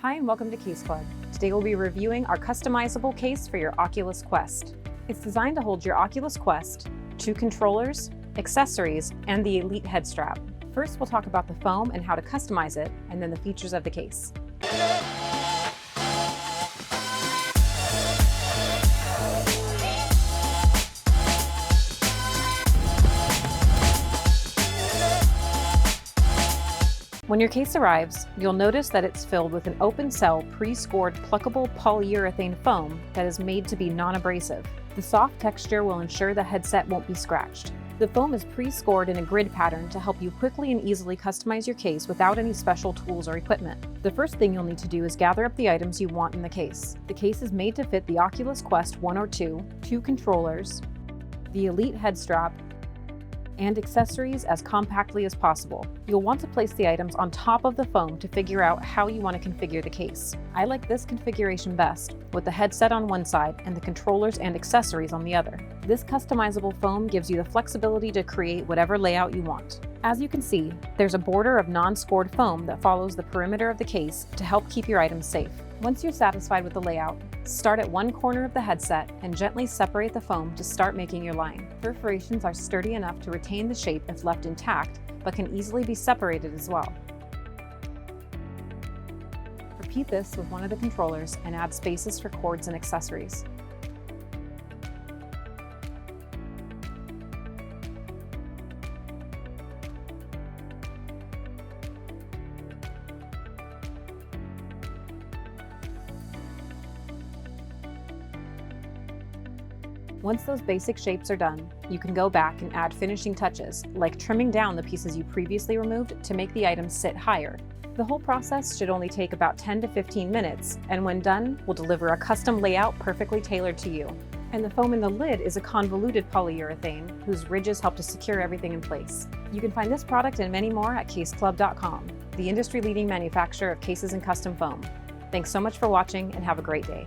Hi and welcome to Case Club. Today we'll be reviewing our customizable case for your Oculus Quest. It's designed to hold your Oculus Quest, 2 controllers, accessories, and the Elite head strap. First, we'll talk about the foam and how to customize it, and then the features of the case. When your case arrives, you'll notice that it's filled with an open-cell, pre-scored pluckable polyurethane foam that is made to be non-abrasive. The soft texture will ensure the headset won't be scratched. The foam is pre-scored in a grid pattern to help you quickly and easily customize your case without any special tools or equipment. The first thing you'll need to do is gather up the items you want in the case. The case is made to fit the Oculus Quest 1 or 2, 2 controllers, the Elite head strap, and accessories as compactly as possible. You'll want to place the items on top of the foam to figure out how you want to configure the case. I like this configuration best, with the headset on one side and the controllers and accessories on the other. This customizable foam gives you the flexibility to create whatever layout you want. As you can see, there's a border of non-scored foam that follows the perimeter of the case to help keep your items safe. Once you're satisfied with the layout, start at one corner of the headset and gently separate the foam to start making your line. Perforations are sturdy enough to retain the shape if left intact, but can easily be separated as well. Repeat this with one of the controllers and add spaces for cords and accessories. Once those basic shapes are done, you can go back and add finishing touches, like trimming down the pieces you previously removed to make the items sit higher. The whole process should only take about 10 to 15 minutes, and when done, will deliver a custom layout perfectly tailored to you. And the foam in the lid is a convoluted polyurethane, whose ridges help to secure everything in place. You can find this product and many more at CaseClub.com, the industry-leading manufacturer of cases and custom foam. Thanks so much for watching, and have a great day.